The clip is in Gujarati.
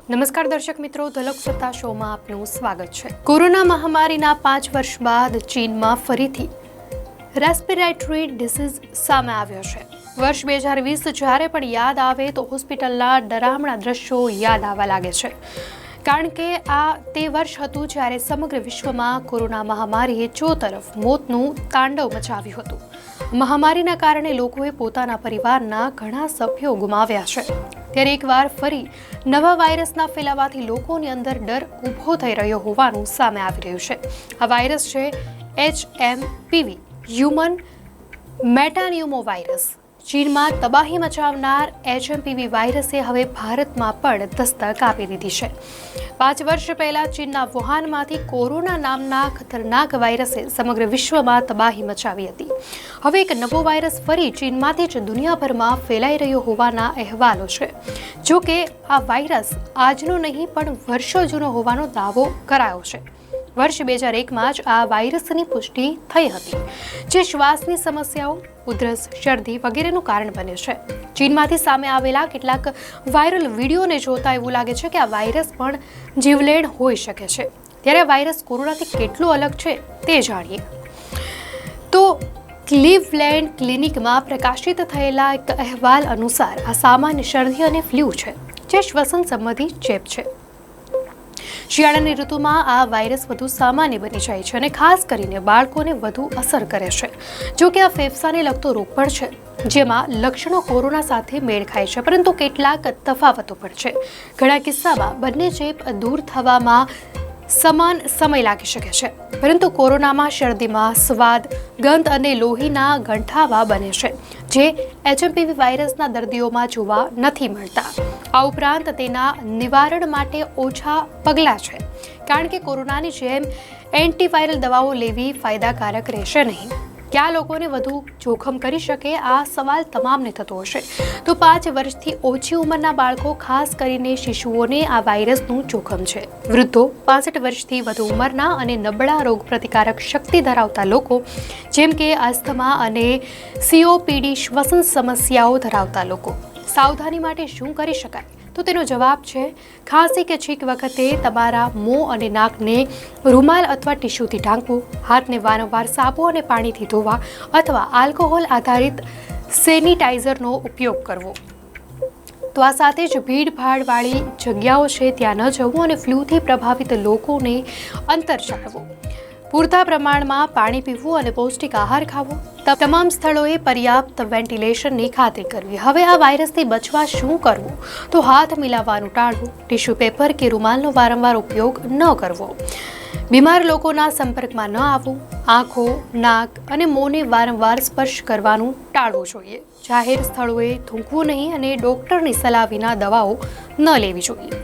નમસ્કાર દર્શક મિત્રો, ધ લોકસત્તા શોમાં આપનું સ્વાગત છે। કોરોના મહામારીના 5 વર્ષ બાદ ચીનમાં ફરીથી રેસ્પિરેટરી ડિસીઝ સામે આવ્યો છે। વર્ષ 2020 જ્યારે પણ યાદ આવે તો હોસ્પિટલના ડરામણા દ્રશ્યો યાદ આવવા લાગે છે, કારણ કે આ તે વર્ષ હતું જ્યારે સમગ્ર વિશ્વમાં કોરોના મહામારીએ ચોતરફ મોતનું તાંડવ મચાવ્યું હતું। મહામારીના કારણે લોકોએ પોતાના પરિવારના ઘણા સભ્યો ગુમાવ્યા છે। ત્યારે એકવાર ફરી નવા વાયરસના ફેલાવાથી લોકોની અંદર ડર ઊભો થઈ રહ્યો હોવાનું સામે આવી રહ્યું છે। આ વાયરસ છે HMPV, હ્યુમન મેટાન્યુમોવાયરસ। ચીનમાં તબાહી મચાવનાર HMPV વાયરસે હવે ભારતમાં પણ દસ્તક આપી દીધી છે। 5 વર્ષ પહેલા ચીનના વુહાનમાંથી કોરોના નામના ખતરનાક વાયરસે સમગ્ર વિશ્વમાં તબાહી મચાવી હતી। હવે એક નવો વાયરસ ફરી ચીનમાંથી જ દુનિયાભરમાં ફેલાઈ રહ્યો હોવાના અહેવાલો છે। જો કે આ વાયરસ આજનો નહીં પણ વર્ષો જૂનો હોવાનો દાવો કરાયો છે। વર્ષ 2001માં જ આ વાયરસની પુષ્ટિ થઈ હતી, જે શ્વાસની સમસ્યાઓ, ઉધરસ, શરદી વગેરેનું કારણ બને છે। ચીનમાંથી સામે આવેલા કેટલાક વાયરલ વિડીયોને જોતા એવું લાગે છે કે આ વાયરસ પણ જીવલેણ હોઈ શકે છે। ત્યારે આ વાયરસ કોરોનાથી કેટલો અલગ છે તે જાણીએ તો ક્લીવલેન્ડ ક્લિનિકમાં પ્રકાશિત થયેલા એક અહેવાલ અનુસાર આ સામાન્ય શરદી અને ફ્લૂ છે, જે શ્વસન સંબંધી ચેપ છે। શિયાળાની ઋતુમાં આ વાયરસ વધુ સામાન્ય બની જાય છે અને ખાસ કરીને બાળકોને વધુ અસર કરે છે। જો કે આ ફેફસાને લગતો રોગ પણ છે, જેમાં લક્ષણો કોરોના સાથે મેળ ખાય છે, પરંતુ કેટલાક તફાવતો પણ છે। ઘણા કિસ્સામાં બંને ચેપ દૂર થવામાં સમાન સમય લાગી શકે છે, પરંતુ કોરોનામાં શરદીમાં સ્વાદ, ગંધ અને લોહીના ગંઠાવા બને છે, જે HMPV વાયરસના દર્દીઓમાં જોવા નથી મળતા। આ ઉપરાંત તેના નિવારણ માટે ઓછા પગલાં છે, કારણ કે કોરોનાની જેમ એન્ટીવાયરલ દવાઓ લેવી ફાયદાકારક રહેશે નહીં। કયા લોકોને વધુ જોખમ કરી શકે, આ સવાલ તમામને થતો હશે। તો 5 વર્ષથી ઓછી ઉંમરના બાળકો, ખાસ કરીને શિશુઓને આ વાયરસનું જોખમ છે। વૃદ્ધો, 65 વર્ષથી વધુ ઉંમરના અને નબળા રોગ પ્રતિકારક શક્તિ ધરાવતા લોકો, જેમ કે અસ્થમા અને COPD શ્વસન સમસ્યાઓ ધરાવતા લોકો। સાવધાની માટે શું કરી શકાય? તો તેનો જવાબ છે ખાંસી કે છીંક વખતે તમારા મોં અને નાકને રૂમાલ અથવા ટીશ્યુથી ઢાંકવું, હાથને વારંવાર સાબુ અને પાણીથી ધોવા અથવા આલ્કોહોલ આધારિત સેનિટાઈઝરનો ઉપયોગ કરવો। તો આ સાથે જ ભીડભાડવાળી જગ્યાઓ છે ત્યાં ન જવું અને ફ્લૂથી પ્રભાવિત લોકોને અંતર જાળવવું, પૂરતા પ્રમાણમાં પાણી પીવું અને પૌષ્ટિક આહાર ખાવો, તમામ સ્થળોએ પર્યાપ્ત વેન્ટિલેશનની ખાતરી કરવી। હવે આ વાયરસથી બચવા શું કરવું? તો હાથ મિલાવવાનું ટાળવું, ટિશ્યુ પેપર કે રૂમાલનો વારંવાર ઉપયોગ ન કરવો, બીમાર લોકોના સંપર્કમાં ન આવવું, આંખો, નાક અને મોંને વારંવાર સ્પર્શ કરવાનું ટાળવું જોઈએ, જાહેર સ્થળોએ થૂંકવું નહીં અને ડૉક્ટરની સલાહ વિના દવાઓ ન લેવી જોઈએ।